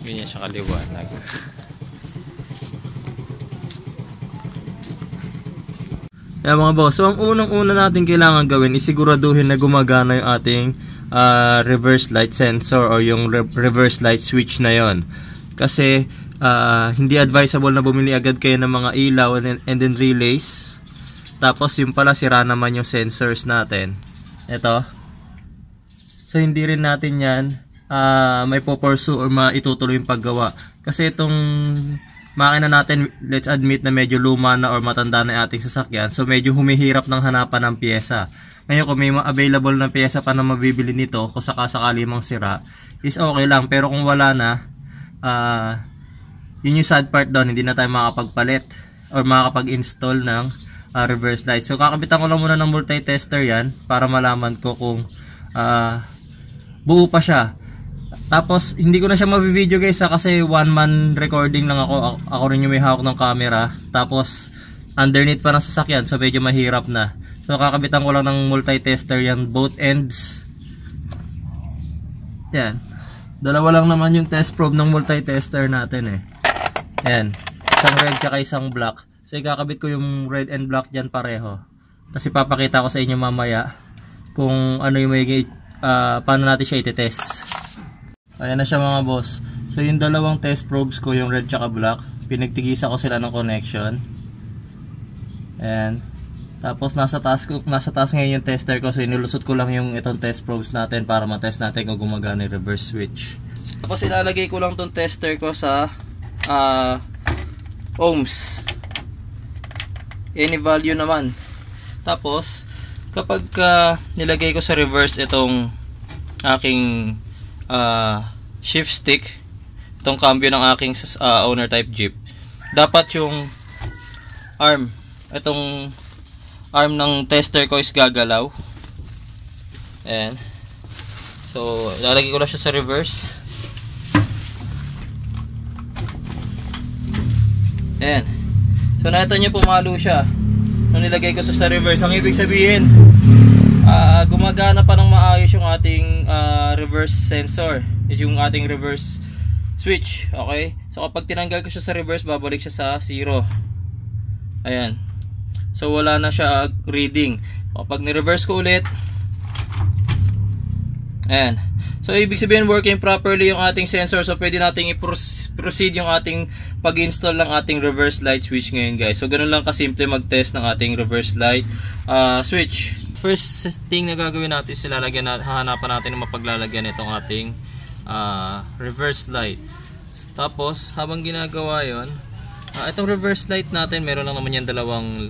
Ganyan siya kaliwanag. Yeah, mga boss, so ang unang-una natin kailangan gawin is siguraduhin na gumagana yung ating reverse light sensor or yung reverse light switch na yon. Kasi hindi advisable na bumili agad kayo ng mga ilaw and then relays. Tapos yung pala sira naman yung sensors natin. Ito. So hindi rin natin yan may pupursue or maitutuloy yung paggawa. Kasi itong makina natin, let's admit na medyo luma na or matanda na yung ating sasakyan. So medyo humihirap ng hanapan ng pyesa. Ngayon kung may available na pyesa pa na mabibili nito, kung sakasakali mang sira, is okay lang. Pero kung wala na, yun yung sad part doon, hindi na tayo makakapagpalit or makakapag-install ng reverse light. So kakabitan ko lang muna ng multi-tester yan para malaman ko kung buo pa siya. Tapos hindi ko na siya mabi-video guys kasi one man recording lang ako. Ako rin yung may hawak ng camera. Tapos underneath pa ng sasakyan, so medyo mahirap na. So kakabitan ko lang ng multi-tester yan, both ends. Yan. Dalawa lang naman yung test probe ng multi-tester natin eh. Yan. Isang red tsaka isang black. So ikakabit ko yung red and black dyan pareho. Kasi papakita ko sa inyo mamaya kung ano yung may paano natin siya itetest. Ayan na siya mga boss. So yung dalawang test probes ko, yung red tsaka black, pinagtigisa ko sila ng connection. Ayan. Tapos nasa taas ngayon yung tester ko. So inilusot ko lang yung itong test probes natin para matest natin kung gumagana yung reverse switch. Tapos ilalagay ko lang itong tester ko sa ohms. Any value naman. Tapos kapag nilagay ko sa reverse itong aking shift stick, itong cambio ng aking owner type Jeep, dapat yung itong arm ng tester ko is gagalaw. Ayan. So lalagay ko lang siya sa reverse. Ayan. So nakita nyo pumalo siya nung nilagay ko sa reverse. Ang ibig sabihin, gumagana pa ng maayos yung ating reverse sensor, yung ating reverse switch. Okay, so kapag tinanggal ko siya sa reverse, babalik siya sa 0. Ayan, so wala na siya reading. Kapag ni-reverse ko ulit, ayan, so ibig sabihin working properly yung ating sensor. So pwede nating i-proceed yung ating pag-install ng ating reverse light switch ngayon guys. So ganun lang kasimple mag-test ng ating reverse light switch. First thing na gagawin natin is hahanapan natin ng mapaglalagyan itong ating reverse light. Tapos habang ginagawa yon, itong reverse light natin, meron lang naman yan dalawang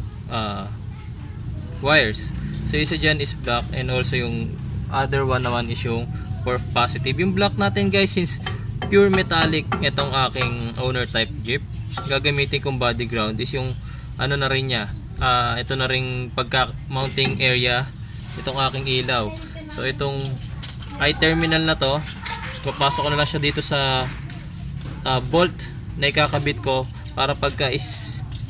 wires. So isa dyan is black and also yung other one naman is yung for positive. Yung black natin guys, since pure metallic itong aking owner type Jeep, gagamitin kong body ground is yung ano na rin niya, ito na ring pagka-mounting area itong aking ilaw. So itong i-terminal na to, papasok ko na lang siya dito sa bolt na ikakabit ko para pagka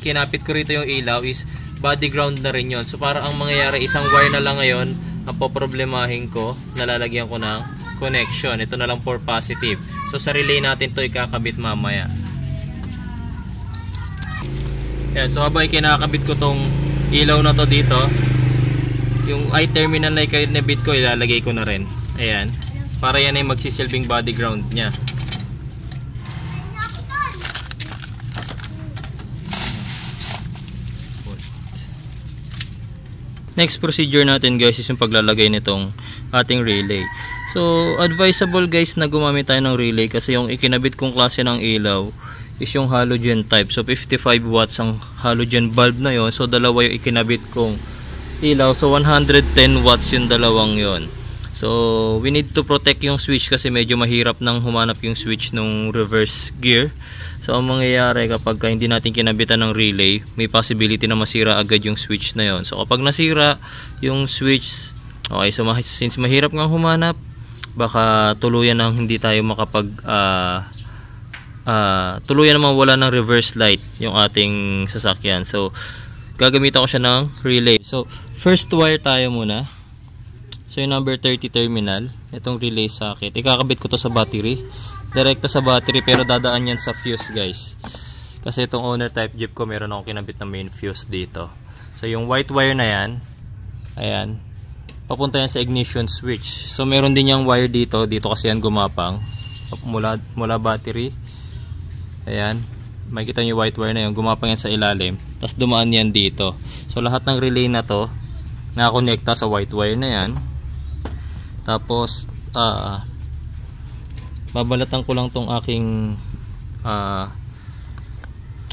kinapit ko rito yung ilaw is body ground na rin yon. So para ang mangyayari, isang wire na lang ngayon ang poproblemahin ko, nalalagyan ko ng connection. Ito na lang for positive. So sa relay natin to ikakabit mamaya. Yan, so habang kinakabit ko tong ilaw na to dito, yung i-terminal na ikinabit ko, ilalagay ko na rin. Ayan, para yan ay magsisilbing body ground nya. Next procedure natin guys is yung paglalagay nitong ating relay. So advisable guys na gumamit tayo ng relay kasi yung ikinabit kong klase ng ilaw is yung halogen type. So 55 watts ang halogen bulb na yon. So dalawa yung ikinabit kong ilaw. So 110 watts yung dalawang yon. So we need to protect yung switch kasi medyo mahirap nang humanap yung switch ng reverse gear. So ang mangyayari kapag hindi natin kinabitan ng relay, may possibility na masira agad yung switch na yon. So kapag nasira yung switch, okay, so since mahirap nga humanap, baka tuluyan nang hindi tayo makapag tuluyan naman wala ng reverse light yung ating sasakyan. So gagamitan ko siya ng relay. So first wire tayo muna. So yung number 30 terminal, itong relay socket, ikakabit ko to sa battery. direkta sa battery, pero dadaan yan sa fuse, guys. Kasi itong owner type Jeep ko, meron akong kinabit na main fuse dito. So yung white wire na yan, ayan, papunta yan sa ignition switch. So meron din yung wire dito kasi yan gumapang mula battery. Ayan, makikita nyo yung white wire na yun, gumapang yan sa ilalim, tapos dumaan yan dito. So lahat ng relay na to nakakonekta sa white wire na yan. Tapos babalatan ko lang tong aking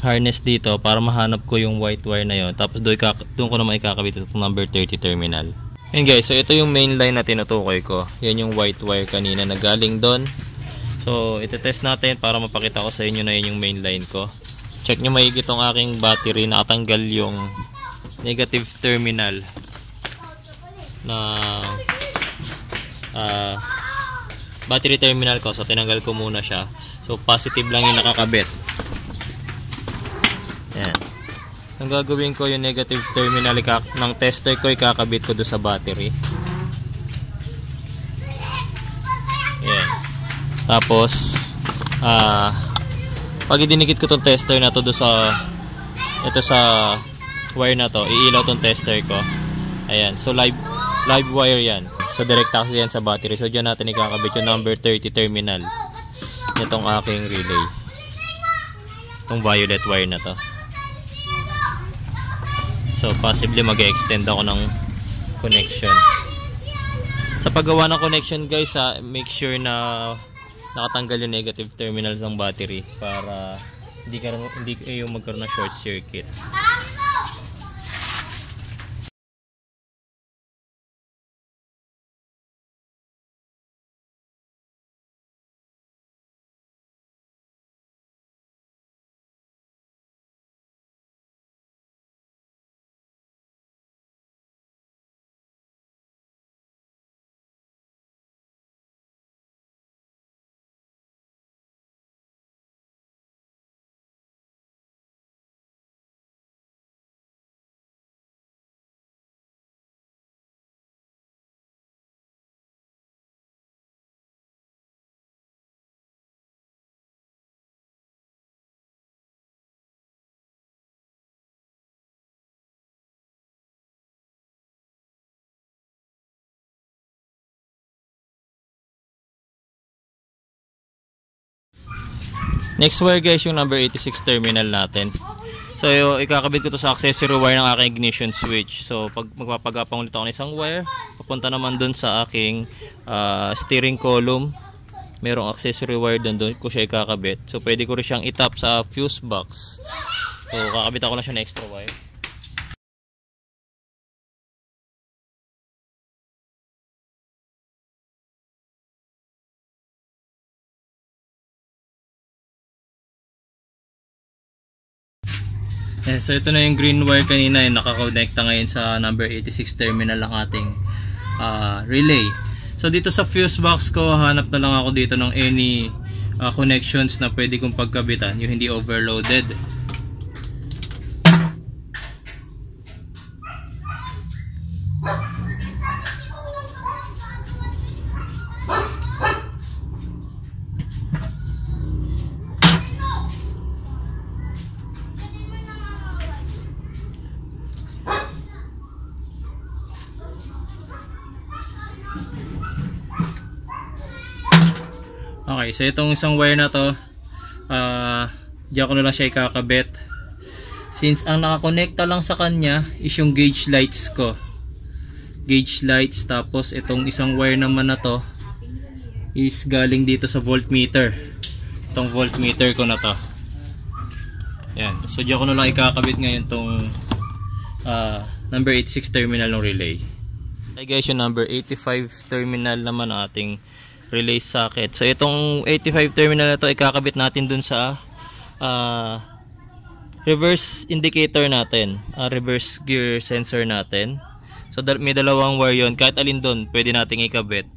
harness dito para mahanap ko yung white wire na yon. Tapos doon ko naman ikakabit itong number 30 terminal. Ayun guys, so ito yung main line na tinutukoy ko. Yan yung white wire kanina na galing doon. So ito-test natin para mapakita ko sa inyo na yun yung main line ko. Check nyo maigit tong aking battery, nakatanggal yung negative terminal na battery terminal ko. So tinanggal ko muna siya. So positive lang yung nakakabit. Yan. Ang gagawin ko, yung negative terminal ng tester ko, ikakabit ko doon sa battery. Yan. Tapos pag idinikit ko tong tester na to doon sa wire na to, iilaw tong tester ko. Ayan. So live wire yan. So direct access yan sa battery. So dyan natin ikakabit yung number 30 terminal nitong aking relay. Itong violet wire na to. So possibly mag-extend ako ng connection. Sa paggawa ng connection guys, make sure na nakatanggal yung negative terminal ng battery para hindi yung magkaroon ng short circuit. Next wire guys, yung number 86 terminal natin. So ikakabit ko to sa accessory wire ng aking ignition switch. So pag magpapagapang ulit ako ng isang wire, papunta naman dun sa aking steering column. Merong accessory wire doon ko siya ikakabit. So pwede ko rin siyang itap sa fuse box. So kakabit ako lang siya ng extra wire. So ito na yung green wire kanina, yung nakakonekta ngayon sa number 86 terminal ng ating relay. So dito sa fuse box ko, hanap na lang ako dito ng any connections na pwede kong pagkabitan, yung hindi overloaded. Okay, so itong isang wire na to, diyan ko na lang siya ikakabit. Since ang nakakonekta lang sa kanya is yung gauge lights ko. Gauge lights, tapos itong isang wire naman na to is galing dito sa voltmeter. Itong voltmeter ko na to. Yan, so diyan ko na lang ikakabit ngayon tong number 86 terminal ng relay. Okay guys, yung number 85 terminal naman ng ating relay socket. So itong 85 terminal na to ikakabit natin dun sa reverse indicator natin, reverse gear sensor natin. So may dalawang wire yon, kahit alin dun pwede nating ikabit.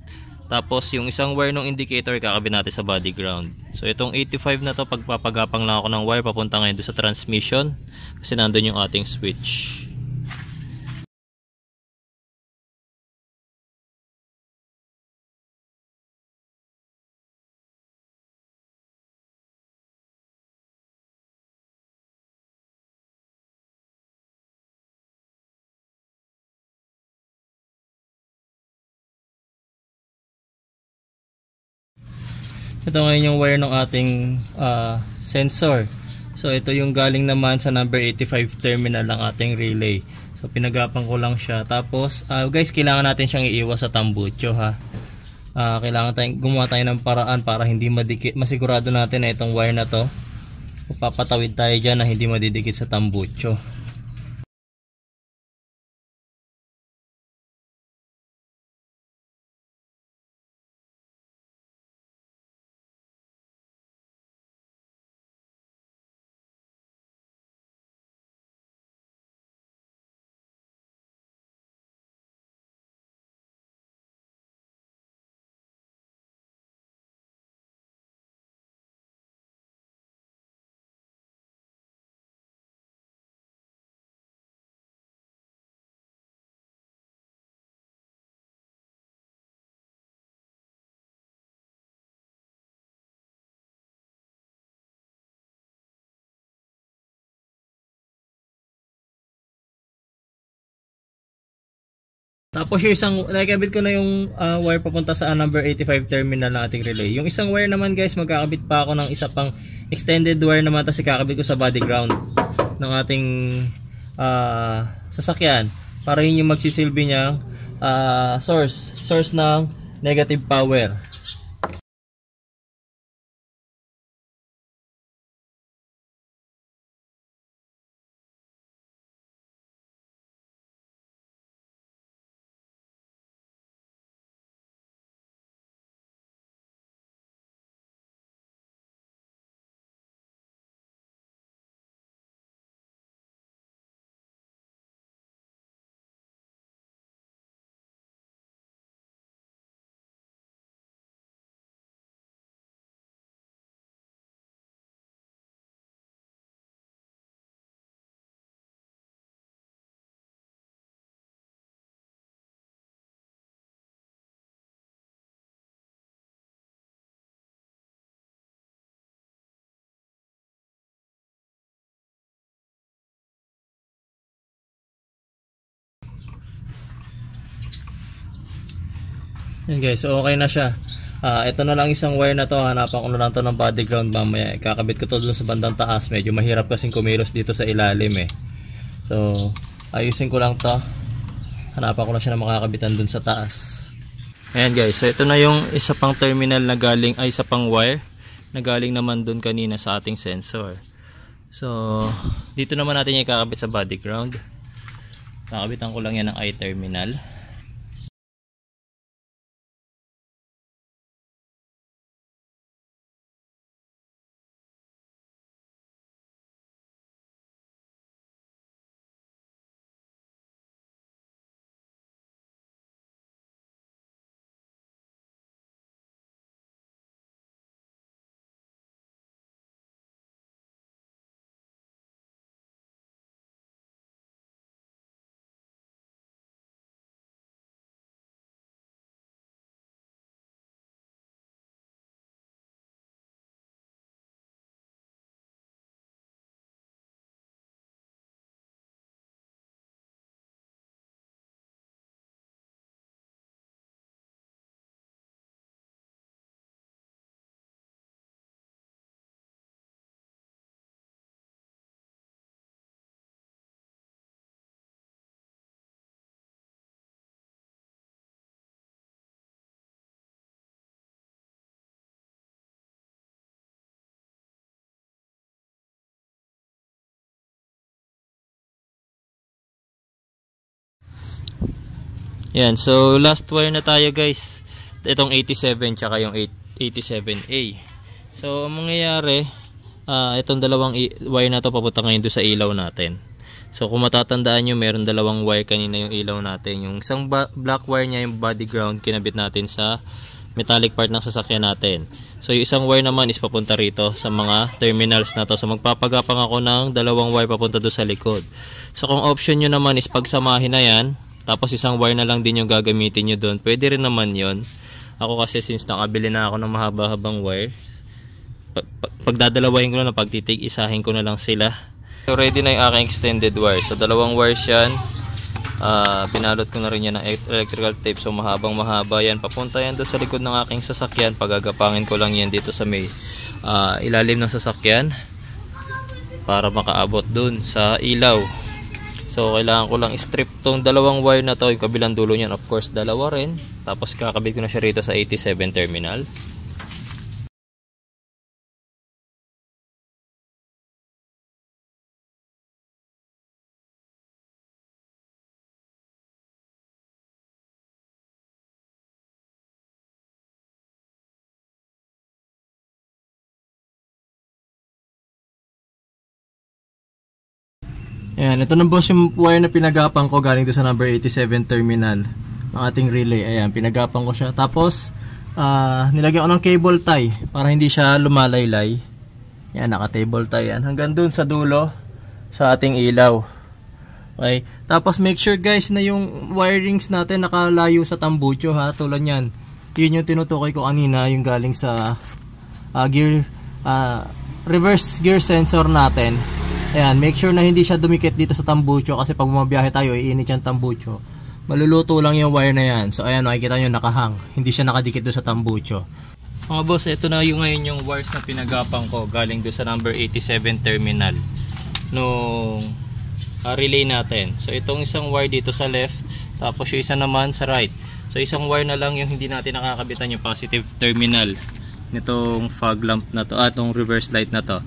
Tapos yung isang wire ng indicator ikakabit natin sa body ground. So itong 85 na to, pagpapagapang lang ako ng wire papunta ngayon dun sa transmission kasi nandun yung ating switch. Ito ngayon yung wire ng ating sensor. So ito yung galing naman sa number 85 terminal ng ating relay. So pinagapan ko lang siya. Tapos guys, kailangan natin siyang iiwas sa tambucho ha. Kailangan tayong gumawa tayo ng paraan para hindi madikit. Masigurado natin na itong wire na to, papatawid tayo dyan na hindi madidikit sa tambucho. Tapos yung isang, nakikabit ko na yung wire papunta sa number 85 terminal ng ating relay. Yung isang wire naman guys, magkakabit pa ako ng isa pang extended wire naman, tapos ikakabit ko sa body ground ng ating sasakyan. Para yun yung magsisilbi niyang source ng negative power. Yan guys, so okay na siya. Ito na lang isang wire na to, hanapan ko na lang to ng body ground mamaya. Kakabit ko to dun sa bandang taas, medyo mahirap kasing kumilos dito sa ilalim So ayusin ko lang to, hanapan ko na siya na makakabitan dun sa taas. Ayan guys, so ito na yung isa pang terminal na galing, ay isa pang wire na galing naman dun kanina sa ating sensor. So dito naman natin yung kakabit sa body ground. Kakabitan ko lang yan ng I terminal. Yan, so last wire na tayo guys. Itong 87 tsaka yung 87A. So ang mangyayari, itong dalawang wire na to papunta ngayon doon sa ilaw natin. So kung matatandaan nyo, meron dalawang wire kanina yung ilaw natin. Yung isang black wire niya, yung body ground, kinabit natin sa metallic part ng sasakyan natin. So yung isang wire naman is papunta rito sa mga terminals na to. So magpapagapang ako ng dalawang wire papunta doon sa likod. So kung option nyo naman is pagsamahin na yan, tapos isang wire na lang din yung gagamitin nyo doon, pwede rin naman yon. Ako kasi since nakabili na ako ng mahaba-habang wire, pagdadalawahin ko na, pagtitig-isahin ko na lang sila. So ready na yung aking extended wire. So dalawang wires yan. Binalot ko na rin yan ng electrical tape, so mahabang mahaba yan. Papunta yan doon sa likod ng aking sasakyan. Pagagapangin ko lang yan dito sa may ilalim ng sasakyan para makaabot doon sa ilaw. So kailangan ko lang strip tong dalawang wire na to, yung kabilang dulo niyan of course dalawa rin, tapos kakabit ko na siya rito sa 87 terminal. Ayan, ito na boss yung wire na pinagapang ko galing doon sa number 87 terminal ng ating relay. Ayan, pinagapang ko siya. Tapos, nilagyan ko ng cable tie para hindi siya lumalaylay. Ayan, naka-table tie yan. Hanggang doon sa dulo sa ating ilaw. Okay. Tapos, make sure guys na yung wirings natin nakalayo sa tambucho ha. Tulad yan. Yun yung tinutukoy ko kanina, yung galing sa reverse gear sensor natin. Ayan, make sure na hindi siya dumikit dito sa tambucho kasi pag bumabiyahe tayo, iinit yung tambucho. Maluluto lang yung wire na yan. So ayan, makikita nyo nakahang. Hindi siya nakadikit doon sa tambucho. Mga boss, ito na yung ngayon yung wires na pinagapang ko galing doon sa number 87 terminal nung relay natin. So itong isang wire dito sa left, tapos yung isa naman sa right. So isang wire na lang yung hindi natin nakakabitan yung positive terminal nitong fog lamp na to, itong reverse light na to.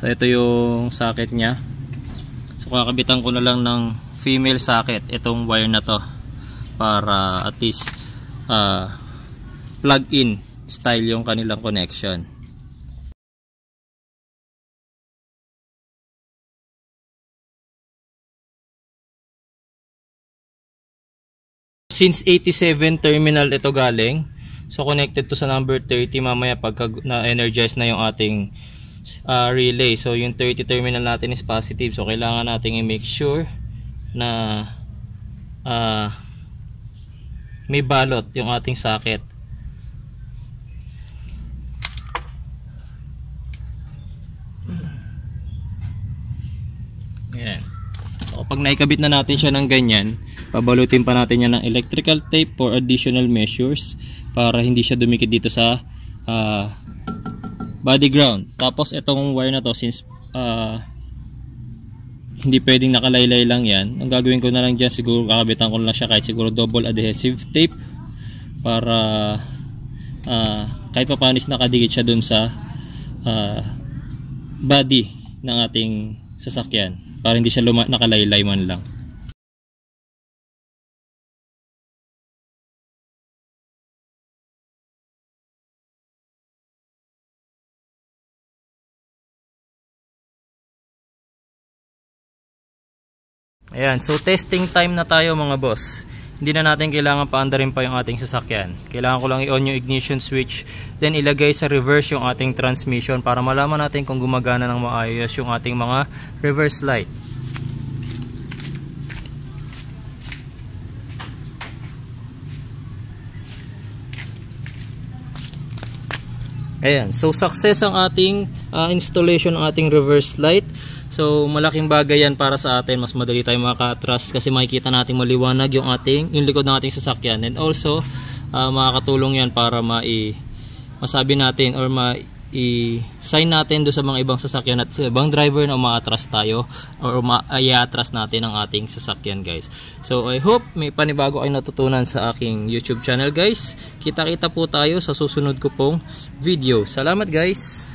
So ito yung socket niya. So kakabitan ko na lang ng female socket itong wire na to para at least plug in style yung kanilang connection. Since 87 terminal ito galing, so connected to sa number 30 mamaya pagka na-energize na yung ating relay. So yung 30 terminal natin is positive, so kailangan natin i-make sure na may balot yung ating socket. Ayan. So pag naikabit na natin siya ng ganyan, pabalutin pa natin yan ng electrical tape for additional measures para hindi siya dumikit dito sa body ground. Tapos itong wire na to, since hindi pwedeng nakalaylay lang yan, ang gagawin ko na lang dyan, siguro kakabitan ko lang siya kahit siguro double adhesive tape para kahit papanis nakadikit siya dun sa body ng ating sasakyan para hindi siya nakalaylay man lang. Ayan, so testing time na tayo mga boss. Hindi na natin kailangan paandarin pa yung ating sasakyan. Kailangan ko lang i-on yung ignition switch, then ilagay sa reverse yung ating transmission para malaman natin kung gumagana ng maayos yung ating mga reverse light. Ayan, so success ang ating installation ng ating reverse light. So malaking bagay yan para sa atin, mas madali tayo makaka-atras kasi makikita natin maliwanag yung likod ng ating sasakyan, and also makakatulong yan para masabi natin or i-sign natin do sa mga ibang sasakyan at sa ibang driver na umaatras tayo or i-atras natin ang ating sasakyan guys. So I hope may panibago kayo natutunan sa aking YouTube channel guys. Kita-kita po tayo sa susunod ko pong video. Salamat guys!